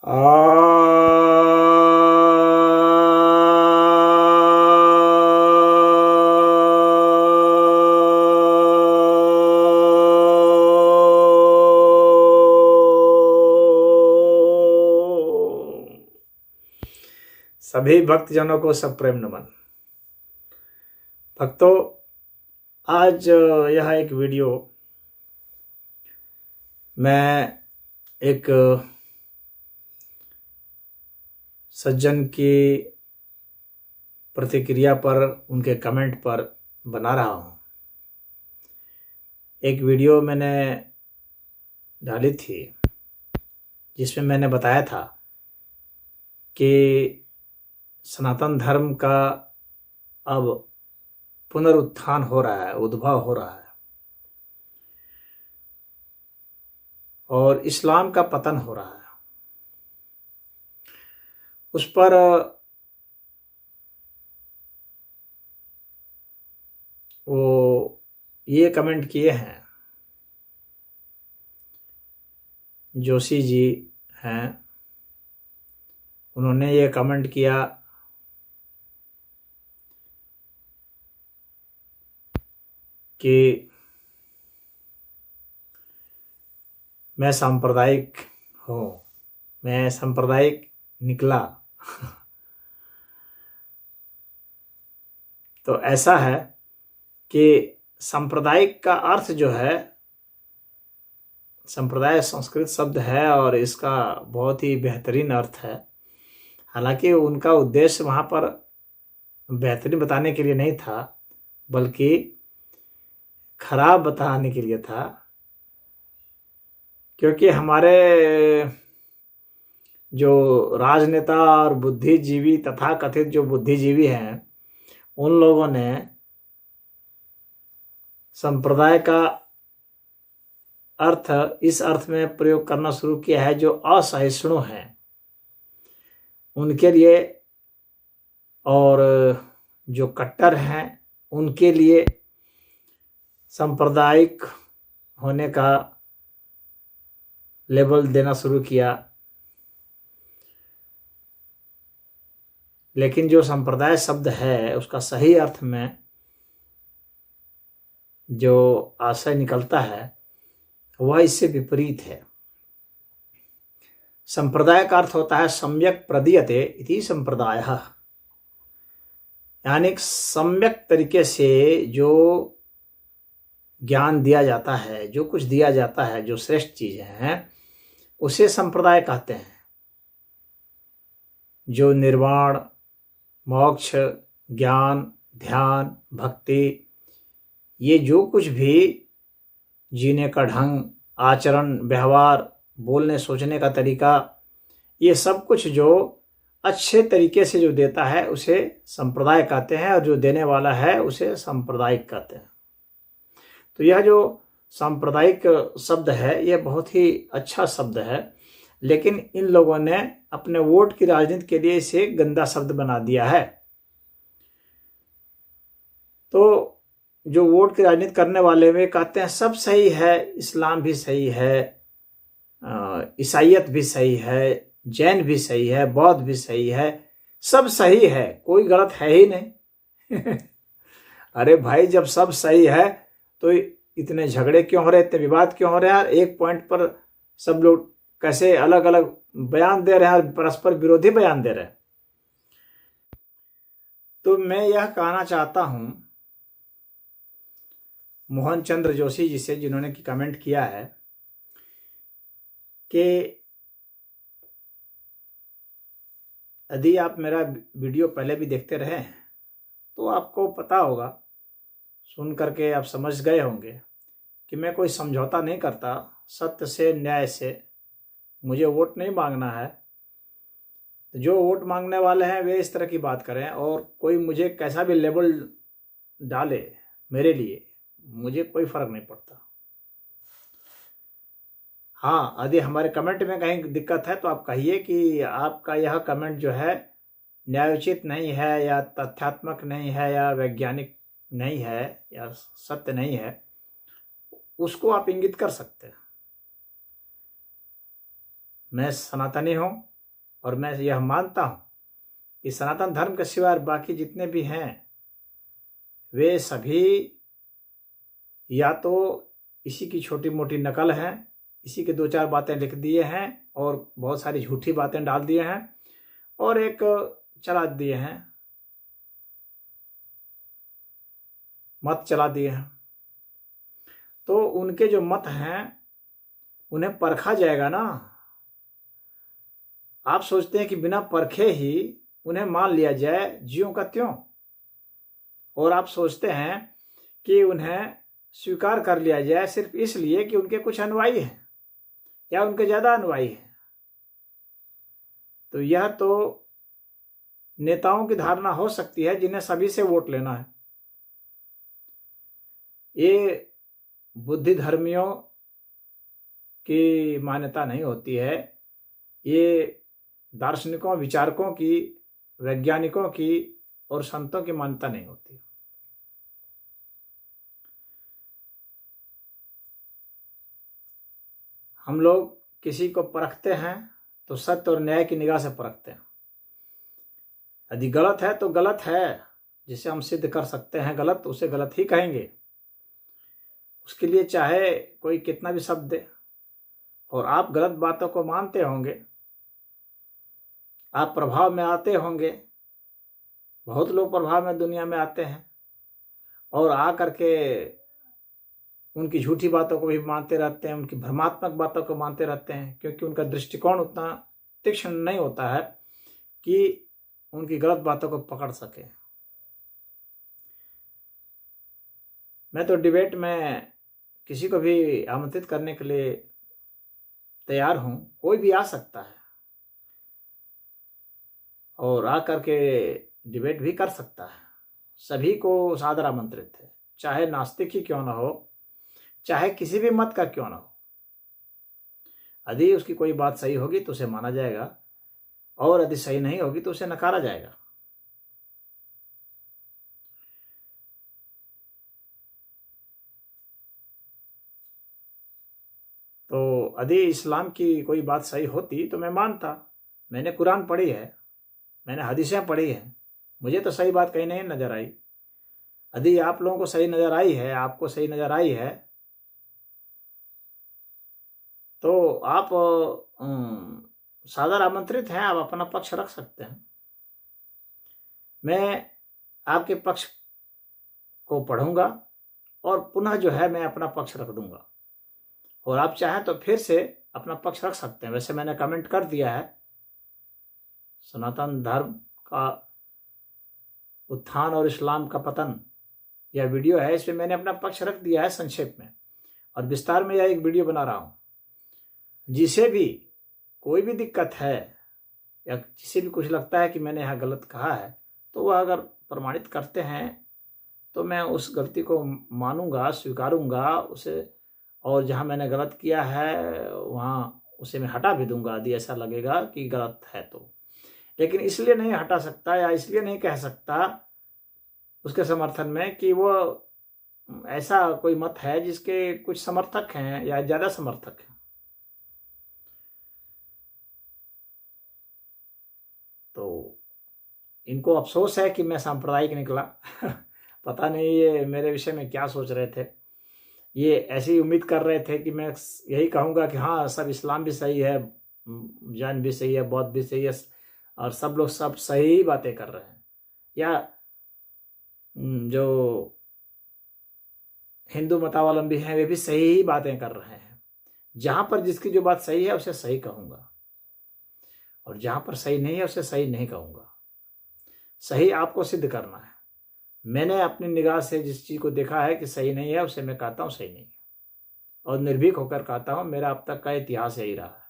आ सभी भक्तजनों को सप्रेम नमन। भक्तों, आज यह एक वीडियो मैं एक सज्जन की प्रतिक्रिया पर, उनके कमेंट पर बना रहा हूँ। एक वीडियो मैंने डाली थी जिसमें मैंने बताया था कि सनातन धर्म का अब पुनरुत्थान हो रहा है, उद्भव हो रहा है और इस्लाम का पतन हो रहा है। उस पर वो ये कमेंट किए हैं, जोशी जी हैं, उन्होंने ये कमेंट किया कि मैं सांप्रदायिक हूँ, मैं सांप्रदायिक निकला। तो ऐसा है कि सांप्रदायिक का अर्थ जो है, संप्रदाय संस्कृत शब्द है और इसका बहुत ही बेहतरीन अर्थ है। हालांकि उनका उद्देश्य वहाँ पर बेहतरीन बताने के लिए नहीं था, बल्कि खराब बताने के लिए था। क्योंकि हमारे जो राजनेता और बुद्धिजीवी, तथाकथित जो बुद्धिजीवी हैं, उन लोगों ने संप्रदाय का अर्थ इस अर्थ में प्रयोग करना शुरू किया है जो असहिष्णु हैं उनके लिए, और जो कट्टर हैं उनके लिए सांप्रदायिक होने का लेबल देना शुरू किया। लेकिन जो संप्रदाय शब्द है उसका सही अर्थ में जो आशय निकलता है वह इससे विपरीत है। संप्रदाय का अर्थ होता है सम्यक प्रदीयते इति संप्रदायः, यानी सम्यक तरीके से जो ज्ञान दिया जाता है, जो कुछ दिया जाता है, जो श्रेष्ठ चीजें हैं, उसे संप्रदाय कहते हैं। जो निर्वाण, मोक्ष, ज्ञान, ध्यान, भक्ति, ये जो कुछ भी जीने का ढंग, आचरण, व्यवहार, बोलने सोचने का तरीका, ये सब कुछ जो अच्छे तरीके से जो देता है उसे संप्रदाय कहते हैं, और जो देने वाला है उसे सांप्रदायिक कहते हैं। तो यह जो सांप्रदायिक शब्द है यह बहुत ही अच्छा शब्द है, लेकिन इन लोगों ने अपने वोट की राजनीति के लिए इसे गंदा शब्द बना दिया है। तो जो वोट की राजनीति करने वाले वे कहते हैं सब सही है, इस्लाम भी सही है, ईसाईयत भी सही है, जैन भी सही है, बौद्ध भी सही है, सब सही है, कोई गलत है ही नहीं। अरे भाई, जब सब सही है तो इतने झगड़े क्यों हो रहे, इतने विवाद क्यों हो रहे हैं? एक पॉइंट पर सब लोग कैसे अलग अलग बयान दे रहे हैं और परस्पर विरोधी बयान दे रहे हैं। तो मैं यह कहना चाहता हूं मोहन चंद्र जोशी जी से, जिन्होंने की कमेंट किया है, कि यदि आप मेरा वीडियो पहले भी देखते रहे हैं तो आपको पता होगा, सुन करके आप समझ गए होंगे कि मैं कोई समझौता नहीं करता सत्य से, न्याय से। मुझे वोट नहीं मांगना है। जो वोट मांगने वाले हैं वे इस तरह की बात करें, और कोई मुझे कैसा भी लेबल डाले, मेरे लिए मुझे कोई फर्क नहीं पड़ता। हाँ, यदि हमारे कमेंट में कहीं दिक्कत है तो आप कहिए कि आपका यह कमेंट जो है न्यायोचित नहीं है, या तथ्यात्मक नहीं है, या वैज्ञानिक नहीं है, या सत्य नहीं है, उसको आप इंगित कर सकते हैं। मैं सनातनी हूँ, और मैं यह मानता हूँ कि सनातन धर्म के सिवाय बाकी जितने भी हैं वे सभी या तो इसी की छोटी मोटी नकल हैं, इसी के दो चार बातें लिख दिए हैं और बहुत सारी झूठी बातें डाल दिए हैं और एक चला दिए हैं, मत चला दिए हैं। तो उनके जो मत हैं उन्हें परखा जाएगा ना। आप सोचते हैं कि बिना परखे ही उन्हें मान लिया जाए ज्यों का त्यों, और आप सोचते हैं कि उन्हें स्वीकार कर लिया जाए सिर्फ इसलिए कि उनके कुछ अनुयायी हैं या उनके ज्यादा अनुयायी हैं। तो यह तो नेताओं की धारणा हो सकती है जिन्हें सभी से वोट लेना है। ये बुद्धि धर्मियों की मान्यता नहीं होती है, ये दार्शनिकों, विचारकों की, वैज्ञानिकों की और संतों की मान्यता नहीं होती। हम लोग किसी को परखते हैं तो सत्य और न्याय की निगाह से परखते हैं। यदि गलत है तो गलत है, जिसे हम सिद्ध कर सकते हैं गलत, उसे गलत ही कहेंगे। उसके लिए चाहे कोई कितना भी शब्द दे। और आप गलत बातों को मानते होंगे, आप प्रभाव में आते होंगे, बहुत लोग प्रभाव में दुनिया में आते हैं और आ करके उनकी झूठी बातों को भी मानते रहते हैं, उनकी भ्रमात्मक बातों को मानते रहते हैं, क्योंकि उनका दृष्टिकोण उतना तीक्ष्ण नहीं होता है कि उनकी गलत बातों को पकड़ सके। मैं तो डिबेट में किसी को भी आमंत्रित करने के लिए तैयार हूं, कोई भी आ सकता है और आ करके डिबेट भी कर सकता है। सभी को सादर आमंत्रित है, चाहे नास्तिक ही क्यों ना हो, चाहे किसी भी मत का क्यों ना हो। यदि उसकी कोई बात सही होगी तो उसे माना जाएगा और यदि सही नहीं होगी तो उसे नकारा जाएगा। तो यदि इस्लाम की कोई बात सही होती तो मैं मानता। मैंने कुरान पढ़ी है, मैंने हदीसें पढ़ी हैं, मुझे तो सही बात कहीं नहीं नजर आई। यदि आप लोगों को सही नजर आई है, आपको सही नजर आई है, तो आप सादर आमंत्रित हैं, आप अपना पक्ष रख सकते हैं। मैं आपके पक्ष को पढ़ूंगा और पुनः जो है मैं अपना पक्ष रख दूंगा, और आप चाहें तो फिर से अपना पक्ष रख सकते हैं। वैसे मैंने कमेंट कर दिया है, सनातन धर्म का उत्थान और इस्लाम का पतन, यह वीडियो है, इसमें मैंने अपना पक्ष रख दिया है संक्षेप में, और विस्तार में यह एक वीडियो बना रहा हूं। जिसे भी कोई भी दिक्कत है या जिसे भी कुछ लगता है कि मैंने यहाँ गलत कहा है, तो वह अगर प्रमाणित करते हैं तो मैं उस गलती को मानूंगा, स्वीकारूंगा उसे, और जहाँ मैंने गलत किया है वहाँ उसे मैं हटा भी दूंगा यदि ऐसा लगेगा कि गलत है तो। लेकिन इसलिए नहीं हटा सकता या इसलिए नहीं कह सकता उसके समर्थन में कि वो ऐसा कोई मत है जिसके कुछ समर्थक हैं या ज़्यादा समर्थक हैं। तो इनको अफसोस है कि मैं सांप्रदायिक निकला। पता नहीं ये मेरे विषय में क्या सोच रहे थे। ये ऐसी उम्मीद कर रहे थे कि मैं यही कहूँगा कि हाँ सब इस्लाम भी सही है, जैन भी सही है, बौद्ध भी सही है, और सब लोग सब सही बातें कर रहे हैं, या जो हिंदू मतावलंबी हैं वे भी सही ही बातें कर रहे हैं। जहाँ पर जिसकी जो बात सही है उसे सही कहूँगा, और जहाँ पर सही नहीं है उसे सही नहीं कहूँगा। सही आपको सिद्ध करना है। मैंने अपनी निगाह से जिस चीज़ को देखा है कि सही नहीं है उसे मैं कहता हूँ सही नहीं है, और निर्भीक होकर कहता हूँ। मेरा अब तक का इतिहास यही रहा है।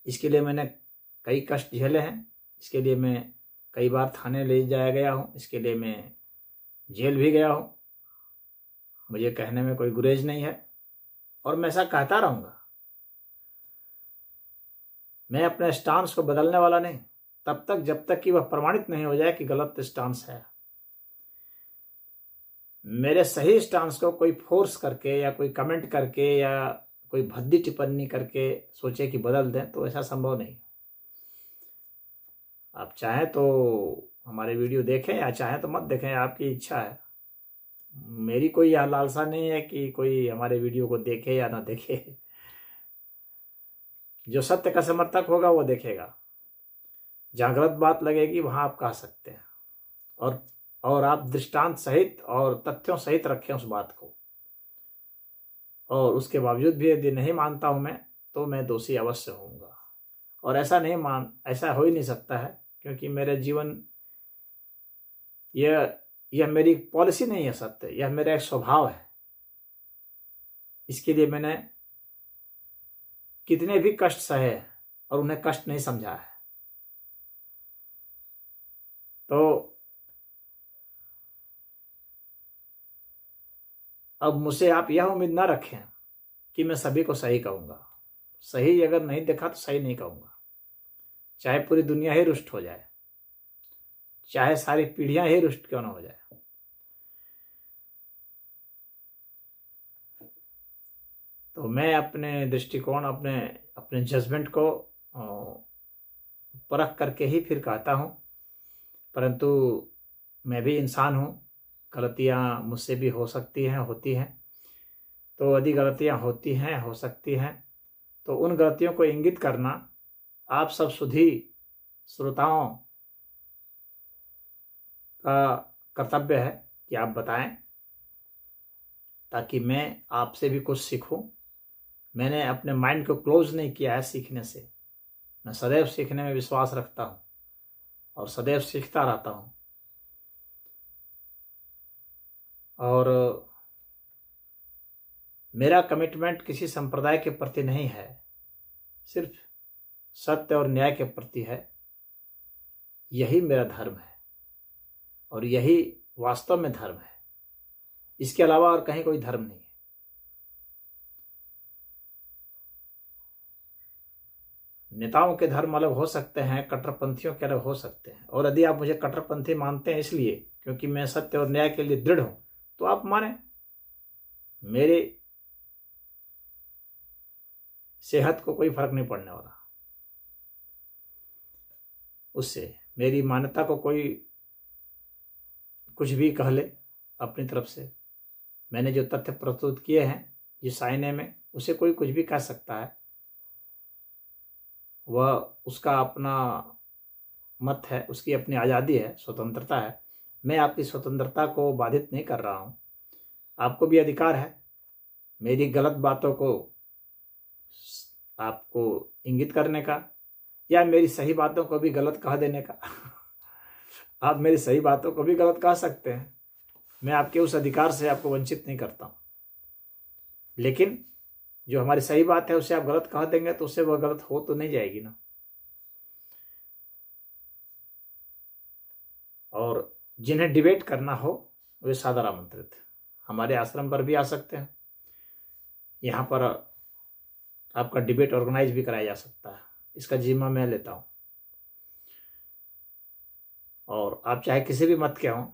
इसके लिए मैंने कई कष्ट झेले हैं, इसके लिए मैं कई बार थाने ले जाया गया हूँ, इसके लिए मैं जेल भी गया हूँ। मुझे कहने में कोई गुरेज नहीं है और मैं ऐसा कहता रहूँगा। मैं अपने स्टांस को बदलने वाला नहीं तब तक जब तक कि वह प्रमाणित नहीं हो जाए कि गलत स्टांस है। मेरे सही स्टांस को कोई फोर्स करके या कोई कमेंट करके या कोई भद्दी टिप्पणी करके सोचे कि बदल दें, तो ऐसा संभव नहीं। आप चाहें तो हमारे वीडियो देखें या चाहें तो मत देखें, आपकी इच्छा है। मेरी कोई यह लालसा नहीं है कि कोई हमारे वीडियो को देखे या ना देखे। जो सत्य का समर्थक होगा वो देखेगा, जहाँ गलत बात लगेगी वहां आप कह सकते हैं, और आप दृष्टांत सहित और तथ्यों सहित रखें उस बात को। और उसके बावजूद भी यदि नहीं मानता हूं मैं, तो मैं दोषी अवश्य होऊंगा। और ऐसा हो ही नहीं सकता है, क्योंकि मेरे जीवन यह मेरी पॉलिसी नहीं है सत्य, यह मेरा एक स्वभाव है। इसके लिए मैंने कितने भी कष्ट सहे और उन्हें कष्ट नहीं समझा है। तो अब मुझसे आप यह उम्मीद ना रखें कि मैं सभी को सही कहूंगा। सही अगर नहीं देखा तो सही नहीं कहूंगा, चाहे पूरी दुनिया ही रुष्ट हो जाए, चाहे सारी पीढ़ियां ही रुष्ट क्यों ना हो जाए। तो मैं अपने दृष्टिकोण, अपने जजमेंट को परख करके ही फिर कहता हूं। परंतु मैं भी इंसान हूं, गलतियां मुझसे भी हो सकती हैं, होती हैं। तो यदि गलतियां होती हैं, हो सकती हैं, तो उन गलतियों को इंगित करना आप सब सुधी श्रोताओं का कर्तव्य है कि आप बताएं, ताकि मैं आपसे भी कुछ सीखूं। मैंने अपने माइंड को क्लोज नहीं किया है सीखने से। मैं सदैव सीखने में विश्वास रखता हूं और सदैव सीखता रहता हूं। और मेरा कमिटमेंट किसी संप्रदाय के प्रति नहीं है, सिर्फ सत्य और न्याय के प्रति है। यही मेरा धर्म है और यही वास्तव में धर्म है। इसके अलावा और कहीं कोई धर्म नहीं है। नेताओं के धर्म अलग हो सकते हैं, कट्टरपंथियों के अलग हो सकते हैं। और यदि आप मुझे कट्टरपंथी मानते हैं इसलिए क्योंकि मैं सत्य और न्याय के लिए दृढ़ हूं, तो आप माने। मेरे सेहत को कोई फर्क नहीं पड़ने वाला उससे। मेरी मान्यता को कोई कुछ भी कह ले अपनी तरफ से। मैंने जो तथ्य प्रस्तुत किए हैं जिस आईने में, उसे कोई कुछ भी कह सकता है। वह उसका अपना मत है, उसकी अपनी आज़ादी है, स्वतंत्रता है। मैं आपकी स्वतंत्रता को बाधित नहीं कर रहा हूं। आपको भी अधिकार है मेरी गलत बातों को आपको इंगित करने का, या मेरी सही बातों को भी गलत कह देने का। आप मेरी सही बातों को भी गलत कह सकते हैं। मैं आपके उस अधिकार से आपको वंचित नहीं करता हूं। लेकिन जो हमारी सही बात है उसे आप गलत कह देंगे तो उससे वह गलत हो तो नहीं जाएगी ना। और जिन्हें डिबेट करना हो वे सादर आमंत्रित हमारे आश्रम पर भी आ सकते हैं। यहाँ पर आपका डिबेट ऑर्गेनाइज भी कराया जा सकता है, इसका जिम्मा मैं लेता हूँ। और आप चाहे किसी भी मत के हों,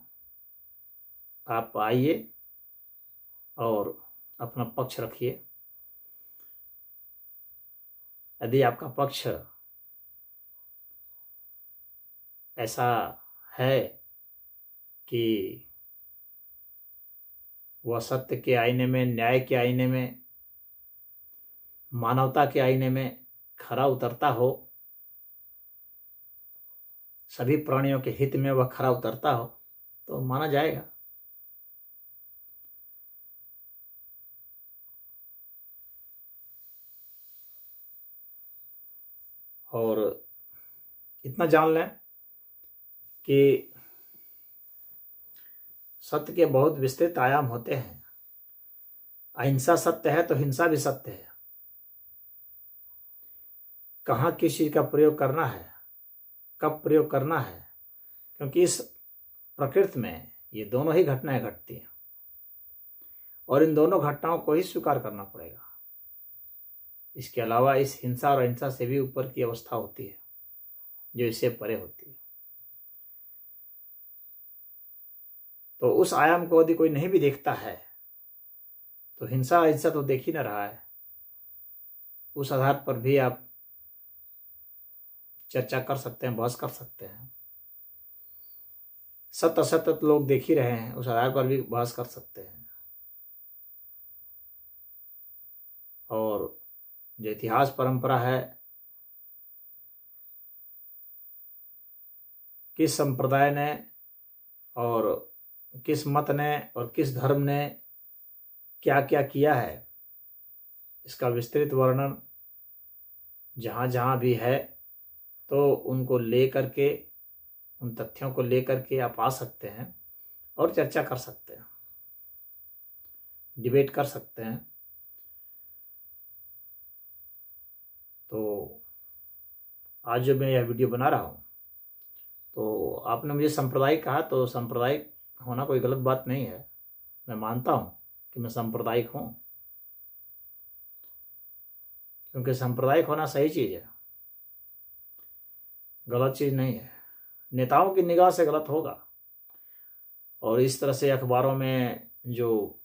आप आइए और अपना पक्ष रखिए। यदि आपका पक्ष ऐसा है कि वह सत्य के आईने में, न्याय के आईने में, मानवता के आईने में खरा उतरता हो, सभी प्राणियों के हित में वह खरा उतरता हो, तो माना जाएगा। और इतना जान लें कि सत्य के बहुत विस्तृत आयाम होते हैं। अहिंसा सत्य है तो हिंसा भी सत्य है। कहाँ किस चीज का प्रयोग करना है, कब प्रयोग करना है, क्योंकि इस प्रकृति में ये दोनों ही घटनाएं घटती हैं और इन दोनों घटनाओं को ही स्वीकार करना पड़ेगा। इसके अलावा इस हिंसा और अहिंसा से भी ऊपर की अवस्था होती है जो इससे परे होती है। तो उस आयाम को यदि कोई नहीं भी देखता है तो हिंसा अहिंसा तो देख ही ना रहा है। उस आधार पर भी आप चर्चा कर सकते हैं, बहस कर सकते हैं। सत्य असत्य तो लोग देख ही रहे हैं, उस आधार पर भी बहस कर सकते हैं। और जो इतिहास परंपरा है, किस संप्रदाय ने और किस मत ने और किस धर्म ने क्या क्या किया है, इसका विस्तृत वर्णन जहाँ जहाँ भी है, तो उनको ले करके, उन तथ्यों को ले करके आप आ सकते हैं और चर्चा कर सकते हैं, डिबेट कर सकते हैं। तो आज जो मैं यह वीडियो बना रहा हूँ, तो आपने मुझे सांप्रदायिक कहा, तो सांप्रदायिक होना कोई गलत बात नहीं है। मैं मानता हूँ कि मैं सांप्रदायिक हूँ, क्योंकि सांप्रदायिक होना सही चीज़ है, गलत चीज़ नहीं है। नेताओं की निगाह से गलत होगा, और इस तरह से अखबारों में जो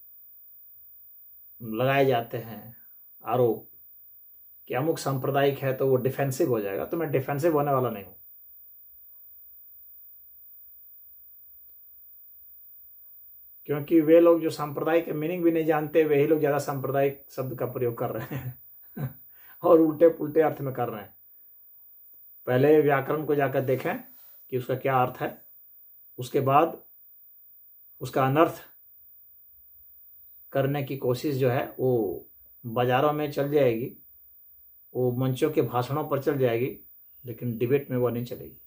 लगाए जाते हैं आरोप कि अमुक सांप्रदायिक है तो वो डिफेंसिव हो जाएगा, तो मैं डिफेंसिव होने वाला नहीं हूँ। क्योंकि वे लोग जो सांप्रदायिक के मीनिंग भी नहीं जानते, वही लोग ज़्यादा सांप्रदायिक शब्द का प्रयोग कर रहे हैं और उल्टे पुल्टे अर्थ में कर रहे हैं। पहले व्याकरण को जाकर देखें कि उसका क्या अर्थ है, उसके बाद उसका अनर्थ करने की कोशिश जो है वो बाजारों में चल जाएगी, वो मंचों के भाषणों पर चल जाएगी, लेकिन डिबेट में वो नहीं चलेगी।